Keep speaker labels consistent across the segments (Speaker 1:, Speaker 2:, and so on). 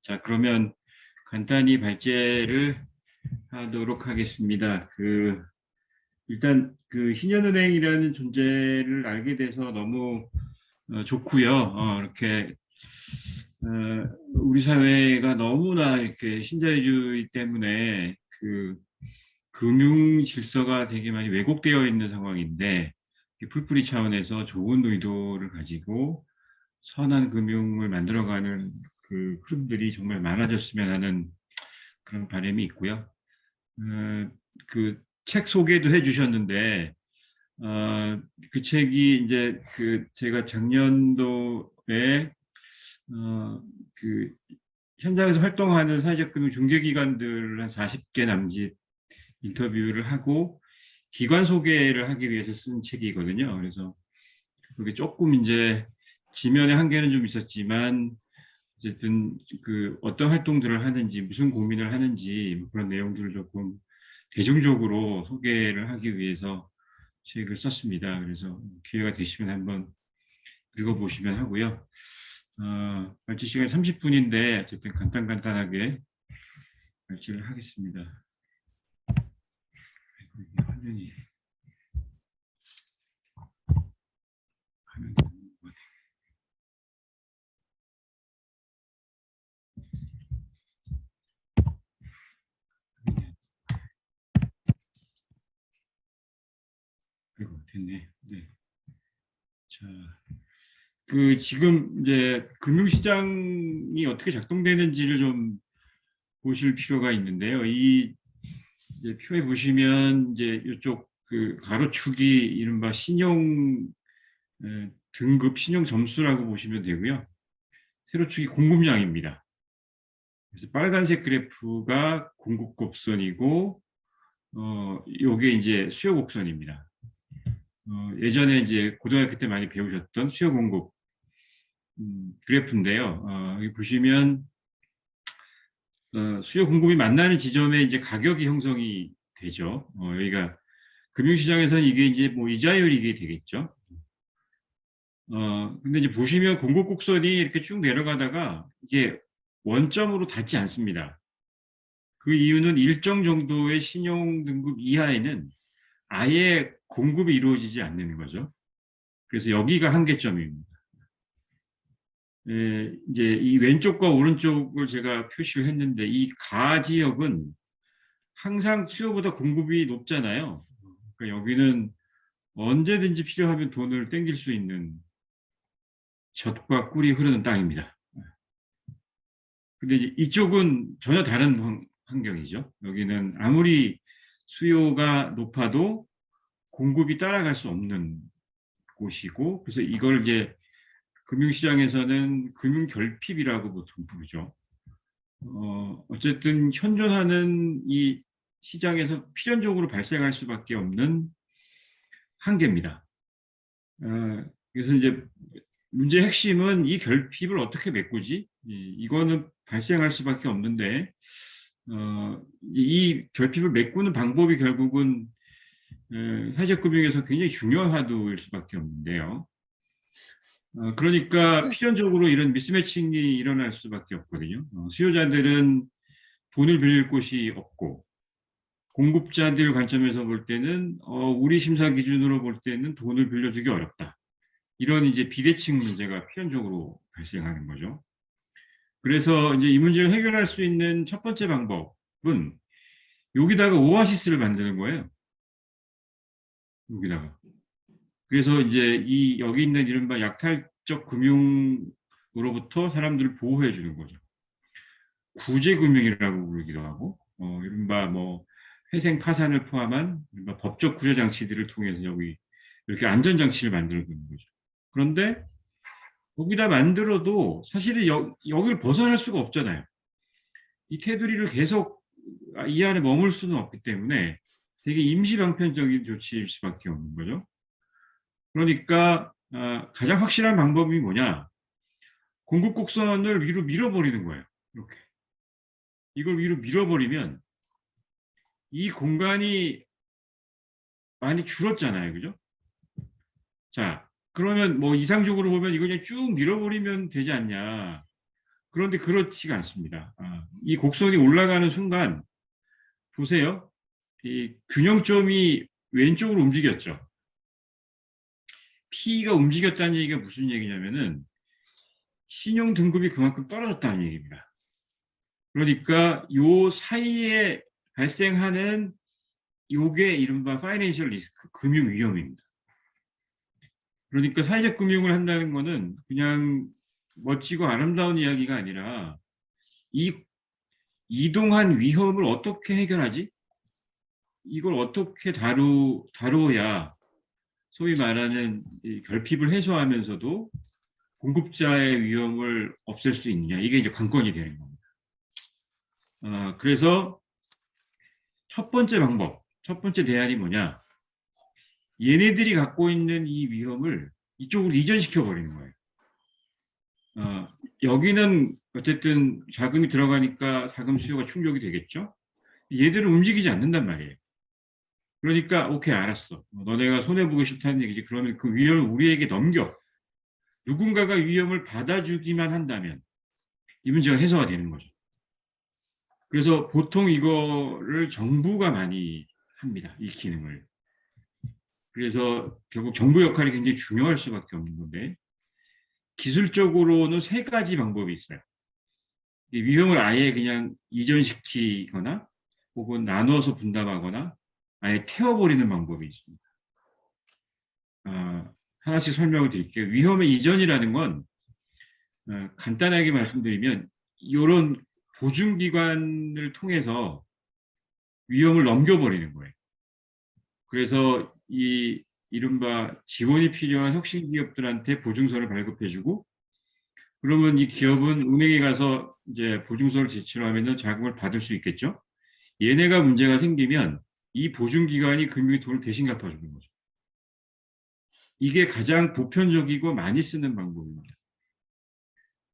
Speaker 1: 자, 그러면 간단히 발제를 하도록 하겠습니다. 일단 신한은행이라는 존재를 알게 돼서 너무 좋고요. 이렇게 우리 사회가 너무나 이렇게 신자유주의 때문에 금융 질서가 되게 많이 왜곡되어 있는 상황인데, 풀뿌리 차원에서 좋은 의도를 가지고 선한 금융을 만들어가는 흐름들이 정말 많아졌으면 하는 그런 바람이 있고요. 책 소개도 해주셨는데, 그 책이 이제 제가 작년도에 현장에서 활동하는 사회적 금융 중개기관들 한 40개 남짓 인터뷰를 하고 기관 소개를 하기 위해서 쓴 책이거든요. 그래서 그게 조금 이제 지면의 한계는 좀 있었지만 어쨌든 어떤 활동들을 하는지 무슨 고민을 하는지 뭐 그런 내용들을 조금 대중적으로 소개를 하기 위해서 책을 썼습니다. 그래서 기회가 되시면 한번 읽어보시면 하고요. 발제 시간이 30분인데 어쨌든 간단하게 발제를 하겠습니다. 화면이 아이고, 됐네. 네. 자, 지금 이제 금융시장이 어떻게 작동되는지를 좀 보실 필요가 있는데요. 이제 표에 보시면 이제 이쪽 가로축이 이른바 신용 등급 신용 점수라고 보시면 되고요. 세로축이 공급량입니다. 그래서 빨간색 그래프가 공급 곡선이고, 요게 이제 수요 곡선입니다. 예전에 이제 고등학교 때 많이 배우셨던 수요 공급 그래프인데요. 여기 보시면 수요 공급이 만나는 지점에 이제 가격이 형성이 되죠. 여기가 금융시장에서는 이게 이제 뭐 이자율이 이게 되겠죠. 근데 이제 보시면 공급 곡선이 이렇게 쭉 내려가다가 이게 원점으로 닿지 않습니다. 그 이유는 일정 정도의 신용 등급 이하에는 아예 공급이 이루어지지 않는 거죠. 그래서 여기가 한계점입니다. 이제 이 왼쪽과 오른쪽을 제가 표시를 했는데 이 가 지역은 항상 수요보다 공급이 높잖아요. 그러니까 여기는 언제든지 필요하면 돈을 땡길 수 있는 젖과 꿀이 흐르는 땅입니다. 근데 이쪽은 전혀 다른 환경이죠. 여기는 아무리 수요가 높아도 공급이 따라갈 수 없는 곳이고, 그래서 이걸 이제 금융시장에서는 금융결핍이라고 보통 부르죠. 어쨌든 현존하는 이 시장에서 필연적으로 발생할 수밖에 없는 한계입니다. 그래서 이제 문제의 핵심은 이 결핍을 어떻게 메꾸지? 이거는 발생할 수밖에 없는데, 이 결핍을 메꾸는 방법이 결국은 사회적금융에서 굉장히 중요한 화두일 수밖에 없는데요. 그러니까 필연적으로 이런 미스매칭이 일어날 수밖에 없거든요. 수요자들은 돈을 빌릴 곳이 없고, 공급자들 관점에서 볼 때는 우리 심사 기준으로 볼 때는 돈을 빌려주기 어렵다. 이런 이제 비대칭 문제가 필연적으로 발생하는 거죠. 그래서 이제 이 문제를 해결할 수 있는 첫 번째 방법은 여기다가 오아시스를 만드는 거예요. 여기다가. 그래서 이제 여기 있는 이른바 약탈적 금융으로부터 사람들을 보호해 주는 거죠. 구제금융이라고 부르기도 하고, 이른바 뭐 회생 파산을 포함한 법적 구제 장치들을 통해서 여기 이렇게 안전장치를 만들어 주는 거죠. 그런데 거기다 만들어도 사실은 여기를 벗어날 수가 없잖아요. 이 테두리를 계속 이 안에 머물 수는 없기 때문에 되게 임시방편적인 조치일 수밖에 없는 거죠. 그러니까 가장 확실한 방법이 뭐냐? 공급 곡선을 위로 밀어버리는 거예요. 이렇게. 이걸 위로 밀어버리면 이 공간이 많이 줄었잖아요. 그죠? 자, 그러면 뭐 이상적으로 보면 이거 그냥 쭉 밀어버리면 되지 않냐. 그런데 그렇지가 않습니다. 이 곡선이 올라가는 순간 보세요. 이 균형점이 왼쪽으로 움직였죠. P가 움직였다는 얘기가 무슨 얘기냐면은 신용 등급이 그만큼 떨어졌다는 얘기입니다. 그러니까 요 사이에 발생하는 요게 이른바 파이낸셜 리스크, 금융 위험입니다. 그러니까 사회적 금융을 한다는 거는 그냥 멋지고 아름다운 이야기가 아니라 이 이동한 위험을 어떻게 해결하지? 이걸 어떻게 다루어야 소위 말하는 이 결핍을 해소하면서도 공급자의 위험을 없앨 수 있느냐. 이게 이제 관건이 되는 겁니다. 그래서 첫 번째 방법, 첫 번째 대안이 뭐냐. 얘네들이 갖고 있는 이 위험을 이쪽으로 이전시켜 버리는 거예요. 여기는 어쨌든 자금이 들어가니까 자금 수요가 충족이 되겠죠. 얘들은 움직이지 않는단 말이에요. 그러니까 오케이 알았어. 너네가 손해보기 싫다는 얘기지. 그러면 그 위험을 우리에게 넘겨. 누군가가 위험을 받아주기만 한다면 이 문제가 해소가 되는 거죠. 그래서 보통 이거를 정부가 많이 합니다. 이 기능을. 그래서 결국 정부 역할이 굉장히 중요할 수밖에 없는 건데 기술적으로는 세 가지 방법이 있어요. 이 위험을 아예 그냥 이전시키거나 혹은 나눠서 분담하거나 아예 태워버리는 방법이 있습니다. 하나씩 설명을 드릴게요. 위험의 이전이라는 건 간단하게 말씀드리면 이런 보증기관을 통해서 위험을 넘겨버리는 거예요. 그래서 이 이른바 지원이 필요한 혁신 기업들한테 보증서를 발급해주고 그러면 이 기업은 은행에 가서 이제 보증서를 제출을 하면 자금을 받을 수 있겠죠. 얘네가 문제가 생기면 이 보증기관이 금융의 돈을 대신 갚아주는 거죠. 이게 가장 보편적이고 많이 쓰는 방법입니다.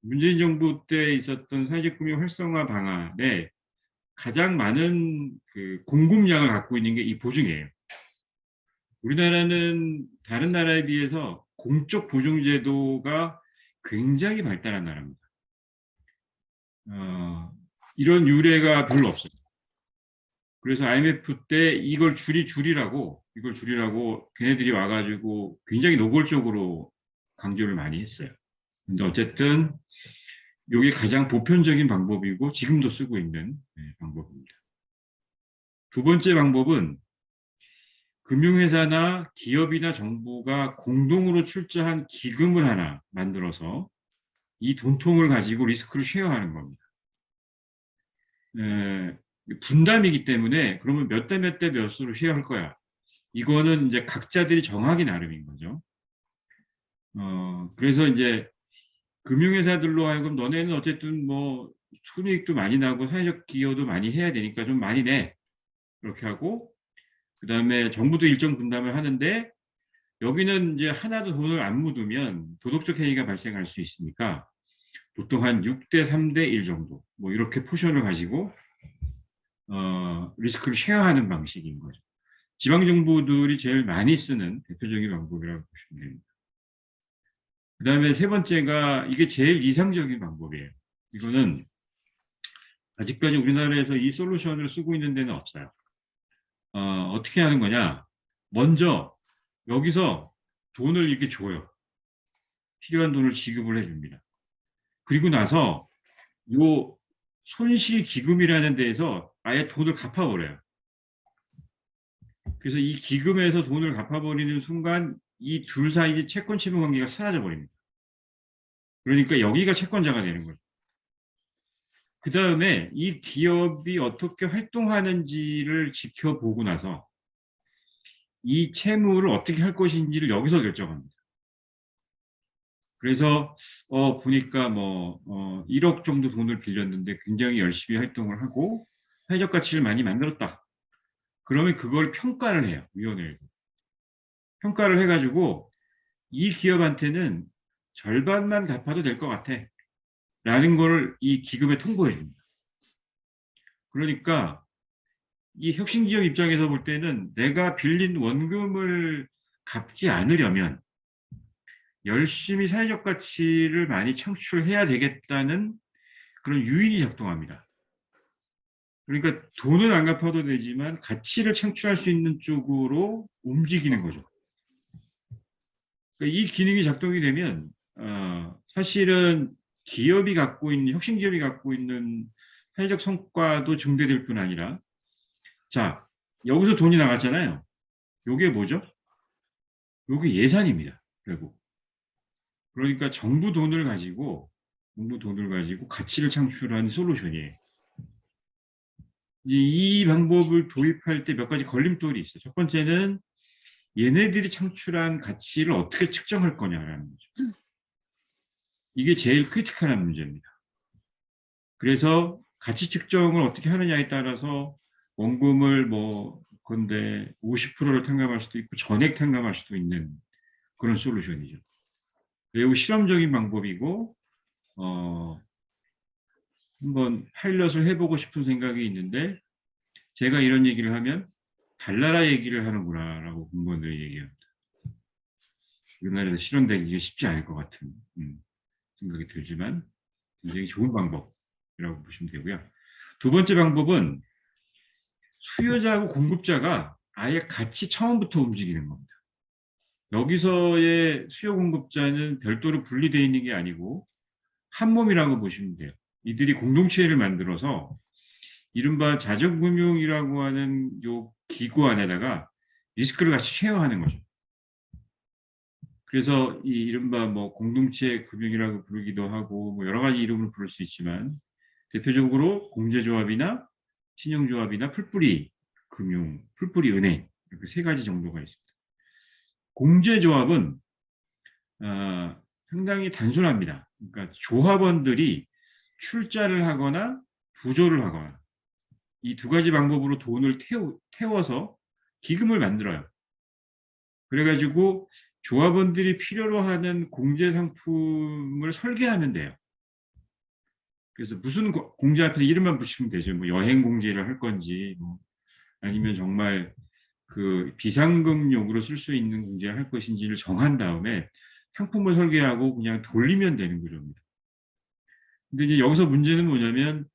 Speaker 1: 문재인 정부 때 있었던 사회적 금융 활성화 방안에 가장 많은 그 공급량을 갖고 있는 게 이 보증이에요. 우리나라는 다른 나라에 비해서 공적 보증제도가 굉장히 발달한 나라입니다. 이런 유례가 별로 없어요. 그래서 IMF 때 이걸 줄이라고 걔네들이 와가지고 굉장히 노골적으로 강조를 많이 했어요. 근데 어쨌든 이게 가장 보편적인 방법이고 지금도 쓰고 있는 방법입니다. 두 번째 방법은 금융회사나 기업이나 정부가 공동으로 출자한 기금을 하나 만들어서 이 돈통을 가지고 리스크를 쉐어하는 겁니다. 분담이기 때문에 그러면 몇 대 몇 대 몇으로 쉐어할 거야. 이거는 이제 각자들이 정하기 나름인 거죠. 그래서 이제 금융회사들로 하여금 너네는 어쨌든 뭐 순이익도 많이 나고 사회적 기여도 많이 해야 되니까 좀 많이 내. 그렇게 하고 그 다음에 정부도 일정 분담을 하는데 여기는 이제 하나도 돈을 안 묻으면 도덕적 해이가 발생할 수 있으니까 보통 한 6대 3대 1 정도 뭐 이렇게 포션을 가지고 리스크를 쉐어하는 방식인 거죠. 지방정부들이 제일 많이 쓰는 대표적인 방법이라고 보시면 됩니다. 그 다음에 세 번째가 이게 제일 이상적인 방법이에요. 이거는 아직까지 우리나라에서 이 솔루션을 쓰고 있는 데는 없어요. 어떻게 하는 거냐. 먼저 여기서 돈을 이렇게 줘요. 필요한 돈을 지급을 해줍니다. 그리고 나서 요 손실기금이라는 데에서 아예 돈을 갚아버려요. 그래서 이 기금에서 돈을 갚아버리는 순간 이 둘 사이의 채권 채무 관계가 사라져 버립니다. 그러니까 여기가 채권자가 되는 거죠. 그 다음에 이 기업이 어떻게 활동하는지를 지켜보고 나서 이 채무를 어떻게 할 것인지를 여기서 결정합니다. 그래서 보니까 뭐 1억 정도 돈을 빌렸는데 굉장히 열심히 활동을 하고 사회적 가치를 많이 만들었다. 그러면 그걸 평가를 해요. 위원회에서. 평가를 해가지고 이 기업한테는 절반만 갚아도 될 것 같아. 라는 걸 이 기금에 통보해 줍니다. 그러니까 이 혁신기업 입장에서 볼 때는 내가 빌린 원금을 갚지 않으려면 열심히 사회적 가치를 많이 창출해야 되겠다는 그런 유인이 작동합니다. 그러니까 돈은 안 갚아도 되지만 가치를 창출할 수 있는 쪽으로 움직이는 거죠. 그러니까 이 기능이 작동이 되면 사실은 기업이 갖고 있는 혁신 기업이 갖고 있는 사회적 성과도 증대될 뿐 아니라 자 여기서 돈이 나갔잖아요. 요게 뭐죠? 요게 예산입니다. 결국. 그러니까 정부 돈을 가지고 가치를 창출하는 솔루션이에요. 이 방법을 도입할 때 몇 가지 걸림돌이 있어요. 첫 번째는 얘네들이 창출한 가치를 어떻게 측정할 거냐라는 거죠. 이게 제일 크리티컬한 문제입니다. 그래서 가치 측정을 어떻게 하느냐에 따라서 원금을 뭐 건데 50%를 탕감할 수도 있고 전액 탕감할 수도 있는 그런 솔루션이죠. 매우 실험적인 방법이고 한번 파일럿을 해보고 싶은 생각이 있는데 제가 이런 얘기를 하면 달나라 얘기를 하는구나라고 공무원들이 얘기합니다. 우리나라에서 실현되기 쉽지 않을 것 같은 생각이 들지만 굉장히 좋은 방법이라고 보시면 되고요. 두 번째 방법은 수요자하고 공급자가 아예 같이 처음부터 움직이는 겁니다. 여기서의 수요 공급자는 별도로 분리되어 있는 게 아니고 한 몸이라고 보시면 돼요. 이들이 공동체를 만들어서 이른바 자정금융이라고 하는 요 기구 안에다가 리스크를 같이 쉐어하는 거죠. 그래서 이 이른바 뭐 공동체 금융이라고 부르기도 하고 뭐 여러 가지 이름을 부를 수 있지만 대표적으로 공제조합이나 신용조합이나 풀뿌리 금융, 풀뿌리 은행 이렇게 세 가지 정도가 있습니다. 공제조합은 상당히 단순합니다. 그러니까 조합원들이 출자를 하거나 부조를 하거나 이 두 가지 방법으로 돈을 태워서 기금을 만들어요. 그래가지고 조합원들이 필요로 하는 공제 상품을 설계하는데요. 그래서 무슨 공제 앞에서 이름만 붙이면 되죠. 뭐 여행 공제를 할 건지, 뭐 아니면 정말 그 비상금용으로 쓸 수 있는 공제를 할 것인지를 정한 다음에 상품을 설계하고 그냥 돌리면 되는 거죠. 근데 이제 여기서 문제는 뭐냐면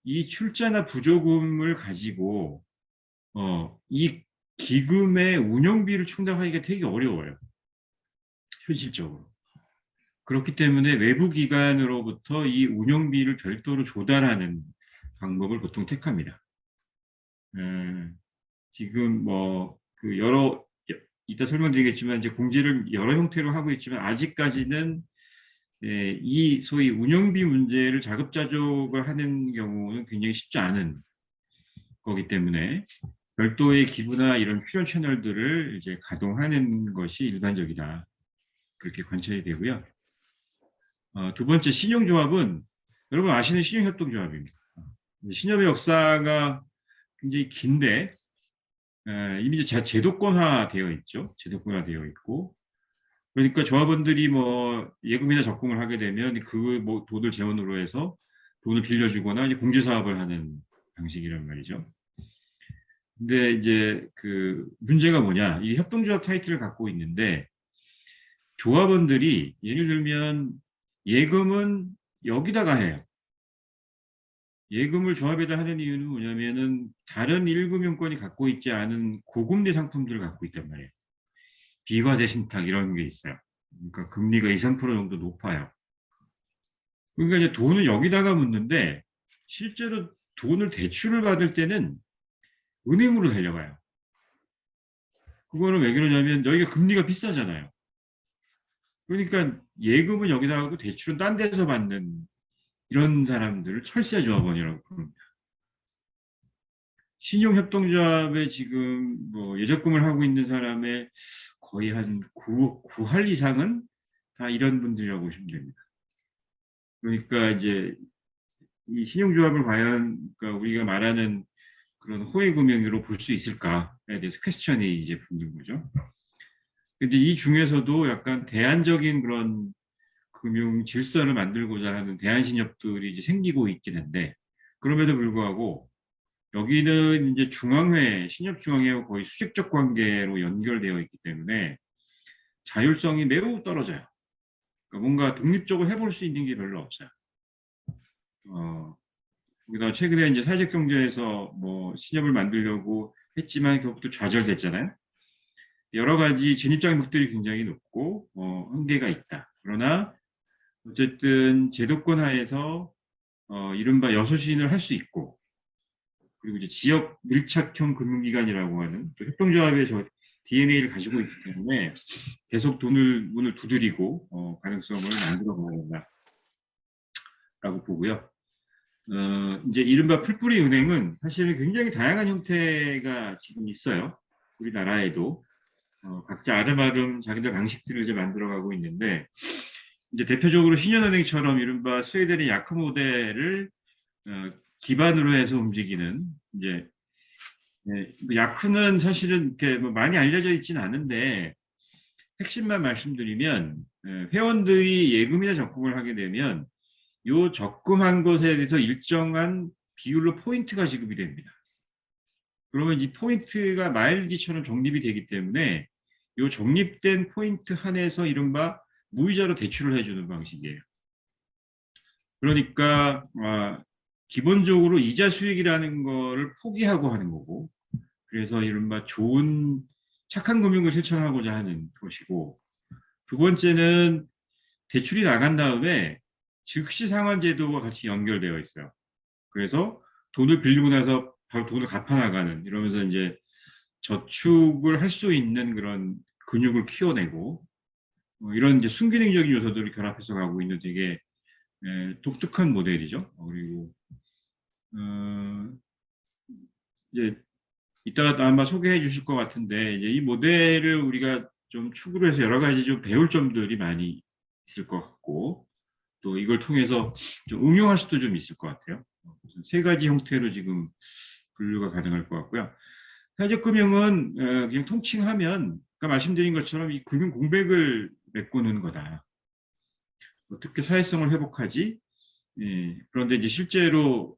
Speaker 1: 이 출자나 부조금을 가지고 이 기금의 운영비를 충당하기가 되게 어려워요. 현실적으로. 그렇기 때문에 외부 기관으로부터 이 운영비를 별도로 조달하는 방법을 보통 택합니다. 지금 뭐 그 이따 설명드리겠지만 이제 공제를 여러 형태로 하고 있지만 아직까지는 이 소위 운영비 문제를 자급자족을 하는 경우는 굉장히 쉽지 않은 거기 때문에 별도의 기부나 이런 필요 채널들을 이제 가동하는 것이 일반적이다. 그렇게 관찰이 되고요. 두 번째 신용조합은 여러분 아시는 신용협동조합입니다. 신협의 역사가 굉장히 긴데 이미 이제 제도권화 되어 있죠. 제도권화 되어 있고 그러니까 조합원들이 뭐 예금이나 적금을 하게 되면 그 뭐 돈을 재원으로 해서 돈을 빌려주거나 이제 공제 사업을 하는 방식이란 말이죠. 근데 이제 그 문제가 뭐냐? 이 협동조합 타이틀을 갖고 있는데 조합원들이 예를 들면 예금은 여기다가 해요. 예금을 조합에다 하는 이유는 뭐냐면은 다른 1금융권이 갖고 있지 않은 고금리 상품들을 갖고 있단 말이에요. 비과세 신탁 이런 게 있어요. 그러니까 금리가 2, 3% 정도 높아요. 그러니까 이제 돈을 여기다가 묻는데 실제로 돈을 대출을 받을 때는 은행으로 달려가요. 그거는 왜 그러냐면 여기가 금리가 비싸잖아요. 그러니까 예금은 여기다 하고 대출은 딴 데서 받는 이런 사람들을 철새 조합원이라고 부릅니다. 신용협동조합에 지금 뭐 예적금을 하고 있는 사람의 거의 한 9할 이상은 다 이런 분들이라고 보시면 됩니다. 그러니까 이제 이 신용조합을 과연 그러니까 우리가 말하는 그런 호혜금융으로 볼 수 있을까에 대해서 퀘스천이 이제 붙는 거죠. 근데 이 중에서도 약간 대안적인 그런 금융 질서를 만들고자 하는 대안신협들이 이제 생기고 있긴 한데 그럼에도 불구하고 여기는 이제 중앙회, 신협중앙회와 거의 수직적 관계로 연결되어 있기 때문에 자율성이 매우 떨어져요. 그러니까 뭔가 독립적으로 해볼 수 있는 게 별로 없어요. 거기다 최근에 이제 사회적 경제에서 뭐 신협을 만들려고 했지만 결국 또 좌절됐잖아요. 여러 가지 진입 장벽들이 굉장히 높고 한계가 있다. 그러나 어쨌든 제도권 하에서 이른바 여소신을 할 수 있고, 그리고 이제 지역 밀착형 금융기관이라고 하는 또 협동조합의 저 DNA를 가지고 있기 때문에 계속 문을 두드리고 가능성을 만들어 가야 된다라고 보고요. 이제 이른바 풀뿌리 은행은 사실은 굉장히 다양한 형태가 지금 있어요. 우리나라에도 각자 아름아름 자기들 방식들을 이제 만들어가고 있는데, 이제 대표적으로 신한은행처럼 이른바 스웨덴의 야크 모델을 기반으로 해서 움직이는 이제 야크는 사실은 이렇게 뭐 많이 알려져 있지는 않은데, 핵심만 말씀드리면 회원들이 예금이나 적금을 하게 되면 요 적금한 것에 대해서 일정한 비율로 포인트가 지급이 됩니다. 그러면 이 포인트가 마일리지처럼 적립이 되기 때문에 요 적립된 포인트 한에서 이른바 무이자로 대출을 해주는 방식이에요. 그러니까 기본적으로 이자 수익이라는 거를 포기하고 하는 거고, 그래서 이른바 좋은 착한 금융을 실천하고자 하는 것이고, 두 번째는 대출이 나간 다음에 즉시 상환 제도와 같이 연결되어 있어요. 그래서 돈을 빌리고 나서 바로 돈을 갚아 나가는, 이러면서 이제 저축을 할 수 있는 그런 근육을 키워내고 이런 이제 순기능적인 요소들을 결합해서 가고 있는 되게 독특한 모델이죠. 그리고 이제 이따가 아마 소개해 주실 것 같은데, 이제 이 모델을 우리가 좀 축으로 해서 여러 가지 좀 배울 점들이 많이 있을 것 같고, 또 이걸 통해서 좀 응용할 수도 좀 있을 것 같아요. 세 가지 형태로 지금 분류가 가능할 것 같고요. 사회적 금융은 그냥 통칭하면 아까 말씀드린 것처럼 이 금융 공백을 메꾸는 거다. 어떻게 사회성을 회복하지? 그런데 이제 실제로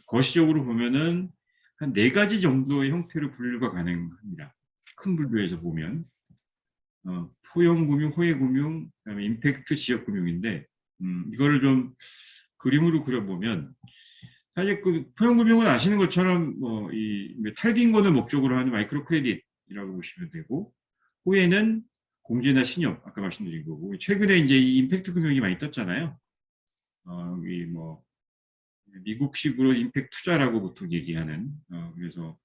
Speaker 1: 거시적으로 보면은 한 네 가지 정도의 형태로 분류가 가능합니다. 큰 분류에서 보면 포용금융, 호혜금융, 그다음에 임팩트 지역금융인데 이거를 좀 그림으로 그려보면, 사실 그 포용금융은 아시는 것처럼 이 탈빈권을 목적으로 하는 마이크로 크레딧이라고 보시면 되고, 호혜는 공제나 신협 아까 말씀드린 거고, 최근에 이제 이 임팩트 금융이 많이 떴잖아요. 이 뭐 미국식으로 임팩트 투자라고 보통 얘기하는 그래서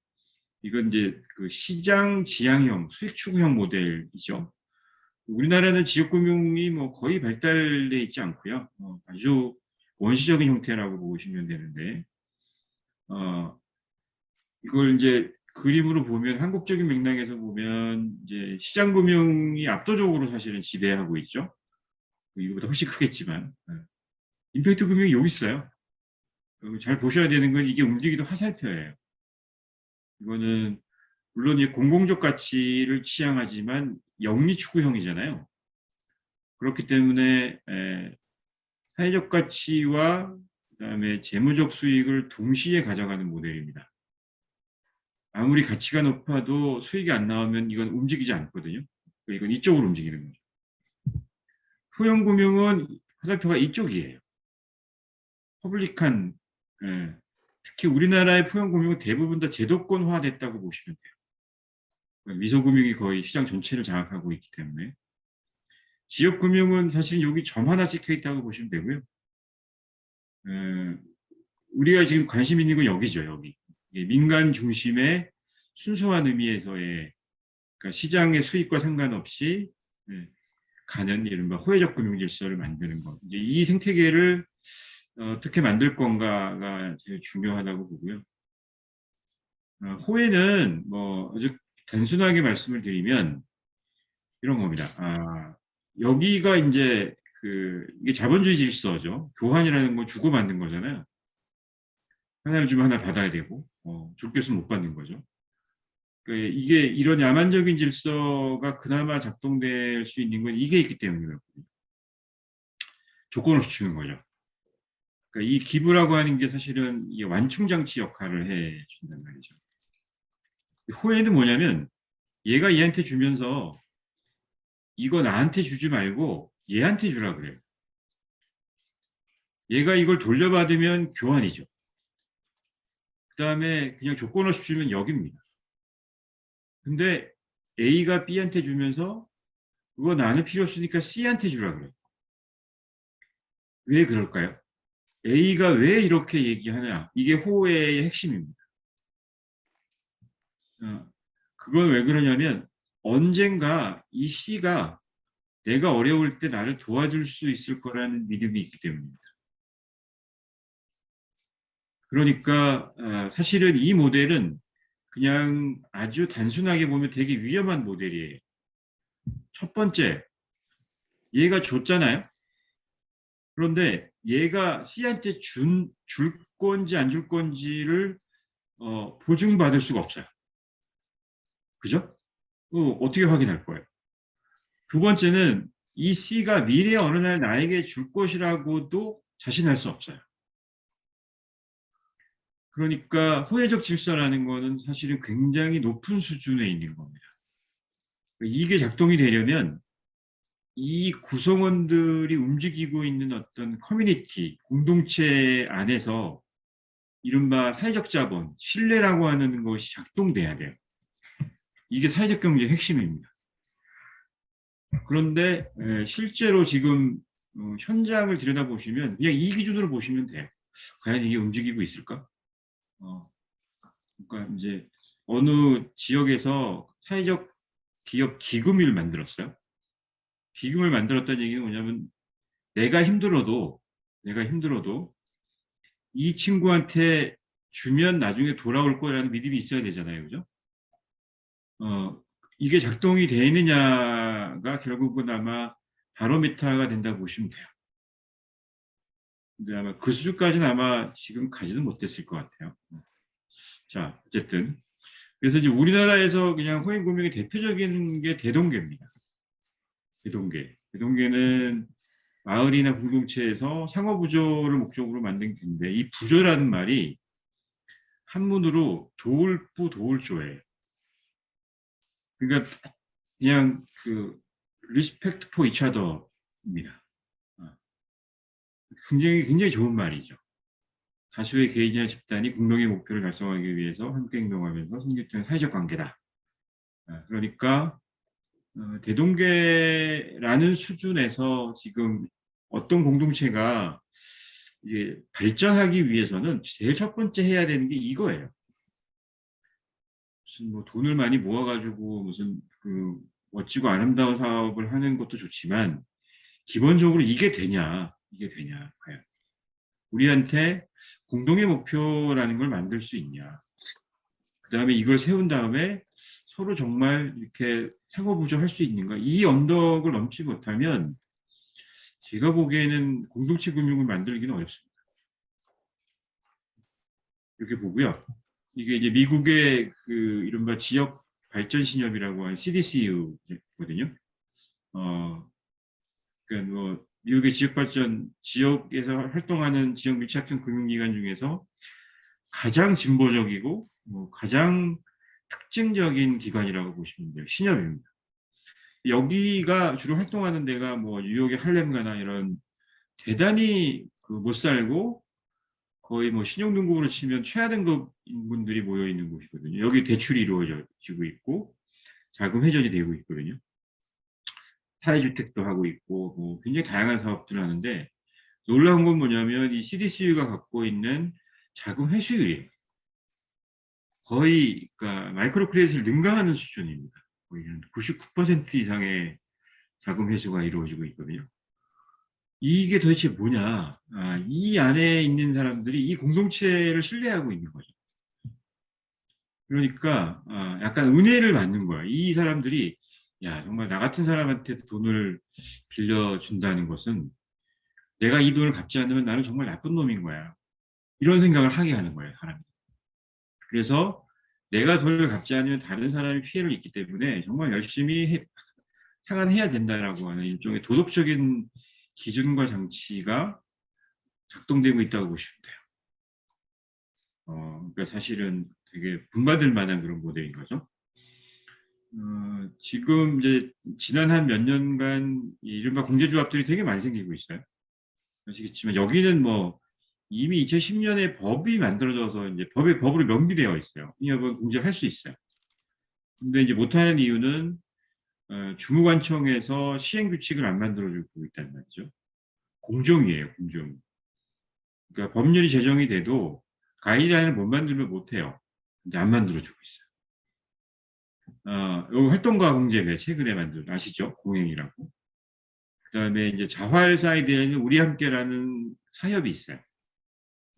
Speaker 1: 이건 이제 그 시장 지향형 수익 추구형 모델이죠. 우리나라는 지역금융이 뭐 거의 발달돼 있지 않고요. 아주 원시적인 형태라고 보시면 되는데, 이걸 이제 그림으로 보면, 한국적인 맥락에서 보면 이제 시장금융이 압도적으로 사실은 지배하고 있죠. 이거보다 훨씬 크겠지만, 임팩트 금융이 여기 있어요. 잘 보셔야 되는 건 이게 움직이는 화살표예요. 이거는 물론 이 공공적 가치를 지향하지만 영리 추구형이잖아요. 그렇기 때문에 사회적 가치와 그다음에 재무적 수익을 동시에 가져가는 모델입니다. 아무리 가치가 높아도 수익이 안 나오면 이건 움직이지 않거든요. 이건 이쪽으로 움직이는 거죠. 소형금융은 화살표가 이쪽이에요. 퍼블릭한, 특히 우리나라의 포용금융은 대부분 다 제도권화됐다고 보시면 돼요. 미소금융이 거의 시장 전체를 장악하고 있기 때문에. 지역금융은 사실 여기 점 하나 찍혀 있다고 보시면 되고요. 우리가 지금 관심 있는 건 여기죠, 여기. 민간 중심의 순수한 의미에서의, 그러니까 시장의 수익과 상관없이 가는 이른바 호혜적 금융 질서를 만드는 것. 이제 이 생태계를 어떻게 만들 건가가 제일 중요하다고 보고요. 호혜는 뭐 아주 단순하게 말씀을 드리면 이런 겁니다. 여기가 이제 이게 자본주의 질서죠. 교환이라는 건 주고받는 거잖아요. 하나를 주면 하나 받아야 되고, 좁게서 못 받는 거죠. 이게 이런 야만적인 질서가 그나마 작동될 수 있는 건 이게 있기 때문이거든요. 조건 없이 주는 거죠. 그러니까 이 기부라고 하는 게 사실은 이게 완충장치 역할을 해 준단 말이죠. 호혜는 뭐냐면 얘가 얘한테 주면서 이거 나한테 주지 말고 얘한테 주라 그래요. 얘가 이걸 돌려받으면 교환이죠. 그 다음에 그냥 조건 없이 주면 역입니다. 근데 A가 B한테 주면서 그거 나는 필요 없으니까 C한테 주라 그래요. 왜 그럴까요? A가 왜 이렇게 얘기하냐? 이게 호혜의 핵심입니다. 그건 왜 그러냐면 언젠가 이 C가 내가 어려울 때 나를 도와줄 수 있을 거라는 믿음이 있기 때문입니다. 그러니까 사실은 이 모델은 그냥 아주 단순하게 보면 되게 위험한 모델이에요. 첫 번째, 얘가 줬잖아요. 그런데 얘가 C한테 줄 건지 안 줄 건지를 보증받을 수가 없어요. 그죠? 어떻게 확인할 거예요? 두 번째는 이 C가 미래에 어느 날 나에게 줄 것이라고도 자신할 수 없어요. 그러니까 호혜적 질서라는 거는 사실은 굉장히 높은 수준에 있는 겁니다. 이게 작동이 되려면 이 구성원들이 움직이고 있는 어떤 커뮤니티, 공동체 안에서 이른바 사회적 자본, 신뢰라고 하는 것이 작동돼야 돼요. 이게 사회적 경제의 핵심입니다. 그런데 실제로 지금 현장을 들여다보시면 그냥 이 기준으로 보시면 돼요. 과연 이게 움직이고 있을까? 그러니까 이제 어느 지역에서 사회적 기업 기금을 만들었어요. 기금을 만들었다는 얘기는 뭐냐면 내가 힘들어도 이 친구한테 주면 나중에 돌아올 거라는 믿음이 있어야 되잖아요. 그죠? 이게 작동이 되느냐가 결국은 아마 바로미터가 된다고 보시면 돼요. 근데 아마 그 수준까지는 아마 지금 가지는 못했을 것 같아요. 자, 어쨌든. 그래서 이제 우리나라에서 그냥 호행금융의 대표적인 게 대동계입니다. 대동계. 대동계는 마을이나 공동체에서 상호부조를 목적으로 만든 개인데 이 부조라는 말이 한문으로 도울부 도울조예요. 그러니까 그냥 respect for each other입니다. 굉장히 좋은 말이죠. 다수의 개인이나 집단이 공동의 목표를 달성하기 위해서 함께 행동하면서 성립된 사회적 관계다. 그러니까 대동계라는 수준에서 지금 어떤 공동체가 이제 발전하기 위해서는 제일 첫 번째 해야 되는 게 이거예요. 무슨 뭐 돈을 많이 모아가지고 무슨 멋지고 아름다운 사업을 하는 것도 좋지만 기본적으로 이게 되냐 과연 우리한테 공동의 목표라는 걸 만들 수 있냐. 그 다음에 이걸 세운 다음에 서로 정말 이렇게 상호부조할 수 있는가. 이 언덕을 넘지 못하면 제가 보기에는 공동체 금융을 만들기는 어렵습니다. 이렇게 보고요. 이게 이제 미국의 이른바 지역 발전 신협이라고 하는 CDCU거든요. 그러니까 뭐 미국의 지역 발전 지역에서 활동하는 지역 밀착형 금융기관 중에서 가장 진보적이고 가장 특징적인 기관이라고 보시면 돼요. 신협입니다. 여기가 주로 활동하는 데가 뭐 뉴욕의 할렘가나 이런 대단히 못 살고 거의 뭐 신용등급으로 치면 최하등급인 분들이 모여 있는 곳이거든요. 여기 대출이 이루어지고 있고 자금 회전이 되고 있거든요. 사회주택도 하고 있고 뭐 굉장히 다양한 사업들을 하는데 놀라운 건 뭐냐면 이 CDCU가 갖고 있는 자금 회수율이에요. 거의 그러니까 마이크로 크레딧을 능가하는 수준입니다. 거의 99% 이상의 자금 회수가 이루어지고 있거든요. 이게 도대체 뭐냐? 이 안에 있는 사람들이 이 공동체를 신뢰하고 있는 거죠. 그러니까 약간 은혜를 받는 거야. 이 사람들이 야 정말 나 같은 사람한테 돈을 빌려준다는 것은 내가 이 돈을 갚지 않으면 나는 정말 나쁜 놈인 거야. 이런 생각을 하게 하는 거예요, 사람이. 그래서 내가 돈을 갚지 않으면 다른 사람이 피해를 입기 때문에 정말 열심히 상환해야 된다라고 하는 일종의 도덕적인 기준과 장치가 작동되고 있다고 보시면 돼요. 그러니까 사실은 되게 본받을 만한 그런 모델인 거죠. 지금 이제 지난 한 몇 년간 이른바 공제조합들이 되게 많이 생기고 있어요. 아시겠지만 여기는 뭐 이미 2010년에 법이 만들어져서 이제 법으로 명기되어 있어요. 인협은 공제할 수 있어요. 근데 이제 못하는 이유는 주무관청에서 시행 규칙을 안 만들어주고 있다는 말이죠. 공정위예요, 공정. 그러니까 법률이 제정이 돼도 가이드라인을 못 만들면 못해요. 근데 안 만들어주고 있어요. 요 활동가 공제회 최근에 만든 아시죠? 공행이라고. 그다음에 이제 자활 사이드에는 우리 함께라는 사협이 있어요.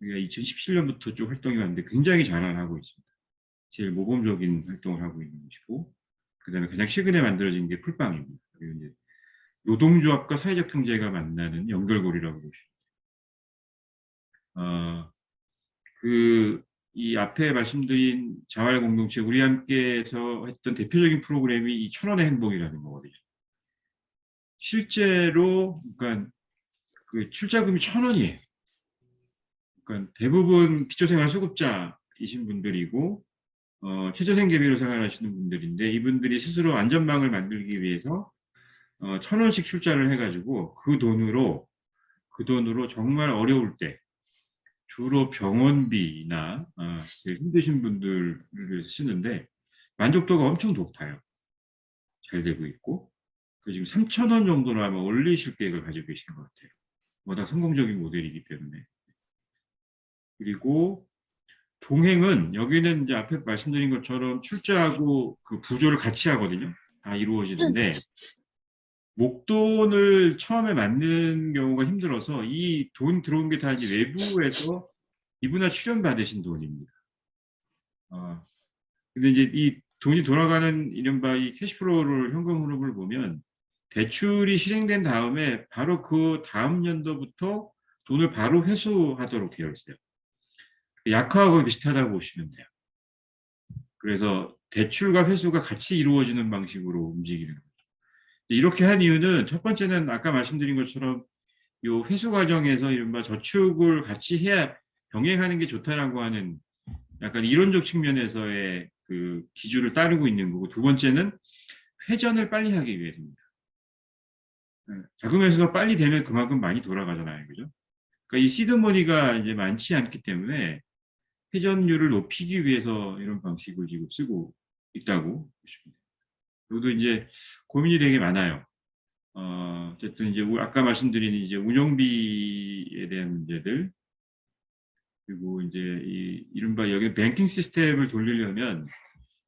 Speaker 1: 우리가 2017년부터 쭉 활동이 왔는데 굉장히 잘하고 있습니다. 제일 모범적인 활동을 하고 있는 것이고, 그다음에 가장 최근에 만들어진 게 풀빵입니다. 그리고 이제 노동조합과 사회적 경제가 만나는 연결고리라고 보시면 돼요. 이 앞에 말씀드린 자활 공동체 우리 함께에서 했던 대표적인 프로그램이 이 천원의 행복이라는 거거든요. 실제로 그러니까 그 출자금이 1,000원이에요. 그러니까 대부분 기초생활수급자이신 분들이고 최저생계비로 생활하시는 분들인데 이분들이 스스로 안전망을 만들기 위해서 1,000원씩 출자를 해가지고 그 돈으로 정말 어려울 때 주로 병원비나 힘드신 분들을 쓰는데 만족도가 엄청 높아요. 잘 되고 있고 지금 3,000원 정도로 아마 올리실 계획을 가지고 계신 것 같아요. 워낙 성공적인 모델이기 때문에. 그리고 동행은 여기는 이제 앞에 말씀드린 것처럼 출자하고 그 부조를 같이 하거든요. 다 이루어지는데 목돈을 처음에 맞는 경우가 힘들어서 이 돈 들어온 게 다 이제 외부에서 기부나 출연 받으신 돈입니다. 근데 이제 이 돈이 돌아가는 이른바 이 캐시플로우를 현금 흐름을 보면 대출이 실행된 다음에 바로 그 다음 연도부터 돈을 바로 회수하도록 되어 있어요. 약화하고 비슷하다고 보시면 돼요. 그래서 대출과 회수가 같이 이루어지는 방식으로 움직이는 거죠. 이렇게 한 이유는 첫 번째는 아까 말씀드린 것처럼 요 회수 과정에서 이른바 저축을 같이 해야 병행하는 게 좋다라고 하는 약간 이론적 측면에서의 그 기준을 따르고 있는 거고 두 번째는 회전을 빨리 하기 위해서입니다. 자금 회수가 빨리 되면 그만큼 많이 돌아가잖아요. 그죠? 그러니까 이 시드머니가 이제 많지 않기 때문에 회전율을 높이기 위해서 이런 방식을 지금 쓰고 있다고 보시면 돼요. 그리고 이제 고민이 되게 많아요. 어쨌든 이제 아까 말씀드린 이제 운영비에 대한 문제들 그리고 이제 이른바 여기 뱅킹 시스템을 돌리려면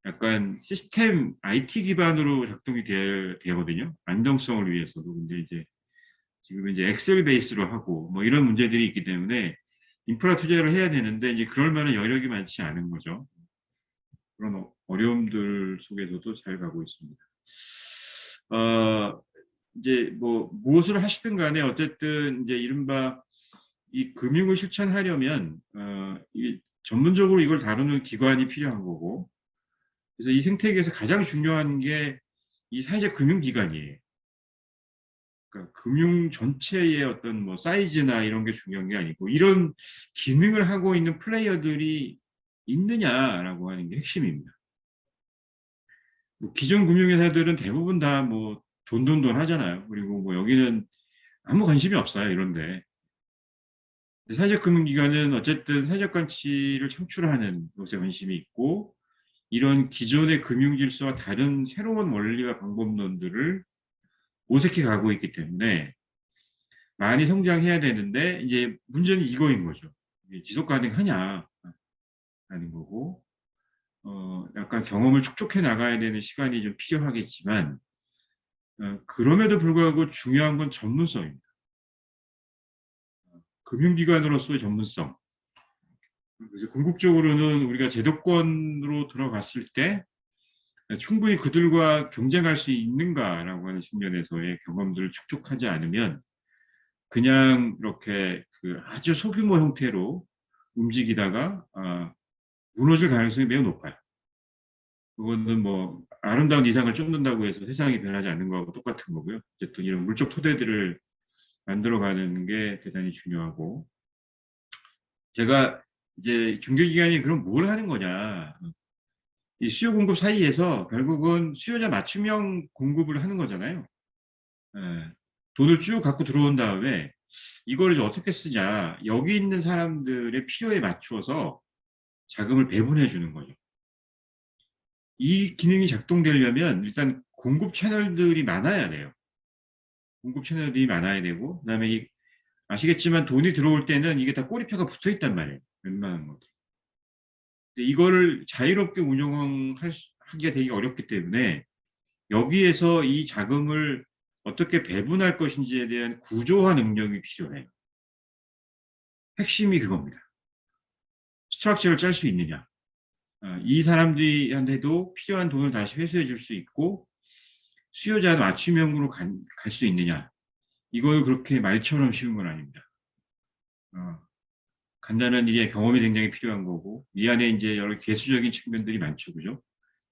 Speaker 1: 약간 시스템 IT 기반으로 작동이 되거든요. 안정성을 위해서도. 근데 이제 지금 이제 엑셀 베이스로 하고 뭐 이런 문제들이 있기 때문에 인프라 투자를 해야 되는데 이제 그럴 만한 여력이 많지 않은 거죠. 그런 어려움들 속에서도 잘 가고 있습니다. 이제 뭐 무엇을 하시든 간에 어쨌든 이제 이른바 이 금융을 실천하려면 전문적으로 이걸 다루는 기관이 필요한 거고 그래서 이 생태계에서 가장 중요한 게 이 사회적 금융기관이에요. 그러니까 금융 전체의 어떤 뭐 사이즈나 이런 게 중요한 게 아니고 이런 기능을 하고 있는 플레이어들이 있느냐라고 하는 게 핵심입니다. 뭐 기존 금융회사들은 대부분 다 뭐 돈돈돈 하잖아요. 그리고 뭐 여기는 아무 관심이 없어요. 이런데. 사회적 금융기관은 어쨌든 사회적 가치를 창출하는 것에 관심이 있고 이런 기존의 금융 질서와 다른 새로운 원리와 방법론들을 모색해 가고 있기 때문에 많이 성장해야 되는데 이제 문제는 이거인 거죠. 지속 가능하냐 하는 거고 약간 경험을 축적해 나가야 되는 시간이 좀 필요하겠지만 그럼에도 불구하고 중요한 건 전문성입니다. 금융기관으로서의 전문성. 그래서 궁극적으로는 우리가 제도권으로 들어갔을 때 충분히 그들과 경쟁할 수 있는가라고 하는 측면에서의 경험들을 축적하지 않으면 그냥 이렇게 그 아주 소규모 형태로 움직이다가 무너질 가능성이 매우 높아요. 그거는 뭐 아름다운 이상을 쫓는다고 해서 세상이 변하지 않는 거하고 똑같은 거고요. 어쨌든 이런 물적 토대들을 만들어가는 게 대단히 중요하고 제가 이제 중개기관이 그럼 뭘 하는 거냐 이 수요 공급 사이에서 결국은 수요자 맞춤형 공급을 하는 거잖아요. 예, 돈을 쭉 갖고 들어온 다음에 이걸 이제 어떻게 쓰냐. 여기 있는 사람들의 필요에 맞추어서 자금을 배분해 주는 거죠. 이 기능이 작동되려면 일단 공급 채널들이 많아야 돼요. 공급 채널들이 많아야 되고, 그다음에 아시겠지만 돈이 들어올 때는 이게 다 꼬리표가 붙어 있단 말이에요. 웬만한 것들. 근데 이거를 자유롭게 하기가 되게 어렵기 때문에 여기에서 이 자금을 어떻게 배분할 것인지에 대한 구조화 능력이 필요해요. 핵심이 그겁니다. 스트럭처를 짤 수 있느냐. 이 사람들한테도 필요한 돈을 다시 회수해 줄 수 있고 수요자 맞춤형으로 갈 수 있느냐. 이걸 그렇게 말처럼 쉬운 건 아닙니다. 어, 간단한 이게 경험이 굉장히 필요한 거고 이 안에 이제 여러 개수적인 측면들이 많죠. 그죠?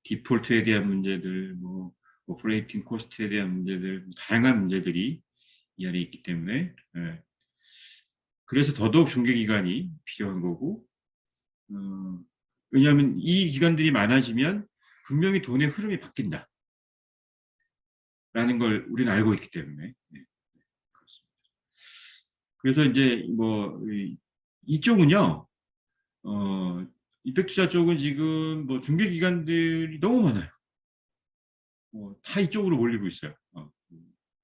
Speaker 1: 디폴트에 대한 문제들, 뭐 오퍼레이팅 코스트에 대한 문제들, 다양한 문제들이 이 안에 있기 때문에 그래서 더더욱 중개기관이 필요한 거고 어, 왜냐하면 이 기관들이 많아지면 분명히 돈의 흐름이 바뀐다라는 걸 우리는 알고 있기 때문에 그렇습니다. 그래서 이제 뭐 이쪽은요 이펙투자 쪽은 지금 뭐 중개기관들이 너무 많아요. 다 이쪽으로 몰리고 있어요.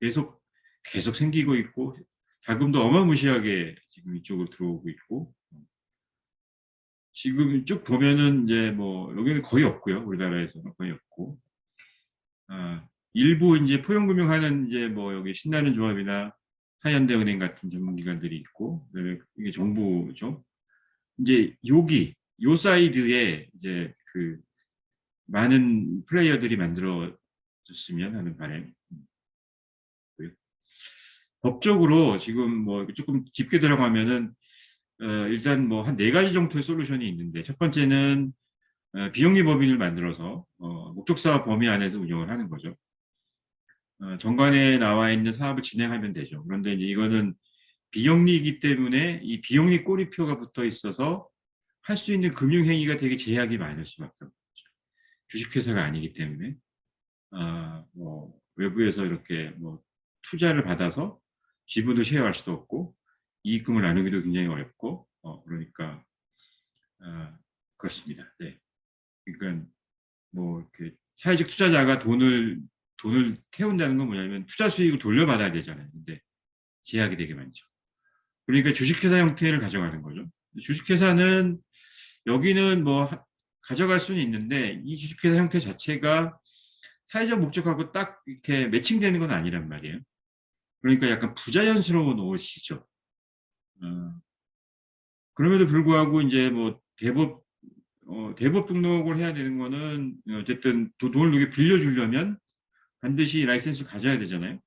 Speaker 1: 계속 계속 생기고 있고 자금도 어마무시하게 지금 이쪽으로 들어오고 있고 지금 쭉 보면은 이제 뭐 여기는 거의 없고요. 우리나라에서는 거의 없고 일부 이제 포용금융하는 이제 뭐 여기 신나는 조합이나 사현대은행 같은 전문기관들이 있고 그다음에 이게 정부죠. 이제 요 사이드에 이제 그 많은 플레이어들이 만들어졌으면 하는 바람이고요. 법적으로 지금 뭐 조금 깊게 들어가면은 일단 뭐 한 네 가지 정도의 솔루션이 있는데 첫 번째는 비영리 법인을 만들어서 목적사업 범위 안에서 운영을 하는 거죠. 정관에 나와 있는 사업을 진행하면 되죠. 그런데 이제 이거는 비영리이기 때문에 이 비영리 꼬리표가 붙어 있어서 할 수 있는 금융행위가 되게 제약이 많을 수밖에 없죠. 주식회사가 아니기 때문에 뭐 외부에서 이렇게 뭐 투자를 받아서 지분을 쉐어할 수도 없고 이익금을 나누기도 굉장히 어렵고 그러니까 그렇습니다. 네. 그러니까 뭐 이렇게 사회적 투자자가 돈을 태운다는 건 뭐냐면 투자 수익을 돌려받아야 되잖아요. 근데 제약이 되게 많죠. 그러니까 주식회사 형태를 가져가는 거죠. 주식회사는 여기는 뭐 가져갈 수는 있는데 이 주식회사 형태 자체가 사회적 목적하고 딱 이렇게 매칭되는 건 아니란 말이에요. 그러니까 약간 부자연스러운 옷이죠. 어, 그럼에도 불구하고 이제 뭐 대법 등록을 해야 되는 거는 어쨌든 돈을 누게 빌려주려면 반드시 라이센스를 가져야 되잖아요.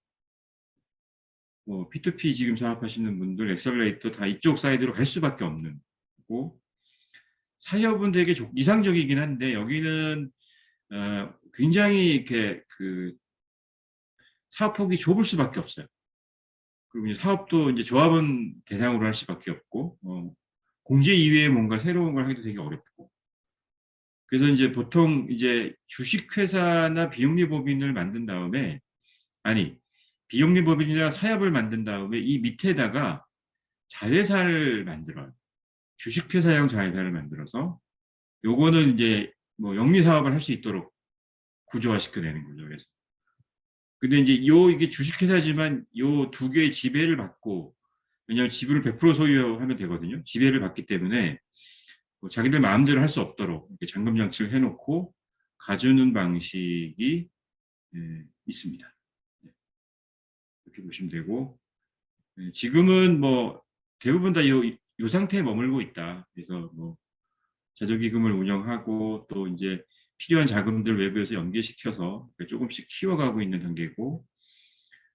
Speaker 1: 뭐 P2P 지금 사업하시는 분들 엑셀레이터 다 이쪽 사이드로 갈 수밖에 없는 거고 사협은 되게 이상적이긴 한데 여기는 굉장히 이렇게 그 사업폭이 좁을 수밖에 없어요. 그리고 이제 사업도 이제 조합원 대상으로 할 수밖에 없고 공제 이외에 뭔가 새로운 걸 하기도 되게 어렵고 그래서 이제 보통 이제 주식회사나 비영리법인을 만든 다음에 아니 비영리법인이나 사업을 만든 다음에 이 밑에다가 자회사를 만들어요. 주식회사형 자회사를 만들어서 요거는 이제 뭐 영리 사업을 할 수 있도록 구조화시켜내는 거죠. 그래서 근데 이제 이게 주식회사지만 요 두 개의 지배를 받고 왜냐하면 지분을 100% 소유하면 되거든요. 지배를 받기 때문에 뭐 자기들 마음대로 할 수 없도록 이렇게 잠금 장치를 해놓고 가주는 방식이 있습니다. 네, 이렇게 보시면 되고 지금은 뭐 대부분 다 요 상태에 머물고 있다. 그래서 뭐 자조기금을 운영하고 또 이제 필요한 자금들 외부에서 연계시켜서 조금씩 키워가고 있는 단계고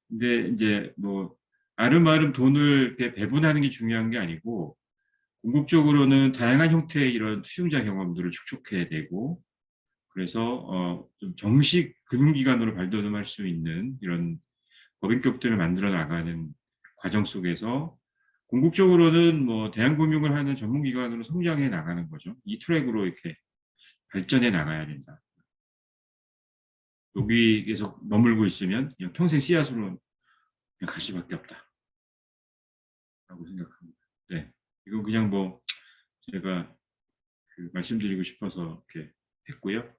Speaker 1: 근데 이제 뭐 아름아름 돈을 이렇게 배분하는 게 중요한 게 아니고 궁극적으로는 다양한 형태의 이런 수용자 경험들을 축적해야 되고 그래서 좀 정식 금융기관으로 발돋움할 수 있는 이런 법인격들을 만들어 나가는 과정 속에서 궁극적으로는 뭐 대한금융을 하는 전문기관으로 성장해 나가는 거죠. 이 트랙으로 이렇게 발전해 나가야 된다. 여기 계속 머물고 있으면 그냥 평생 씨앗으로 그냥 갈 수밖에 없다. 생각합니다. 네. 이건 그냥 뭐 제가 말씀드리고 싶어서 이렇게 했고요.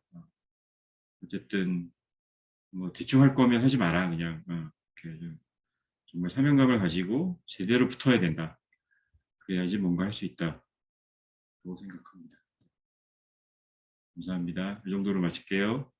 Speaker 1: 어쨌든 뭐 대충 할 거면 하지 마라. 그냥 이렇게 좀 정말 사명감을 가지고 제대로 붙어야 된다. 그래야지 뭔가 할 수 있다고 생각합니다. 감사합니다. 이 정도로 마칠게요.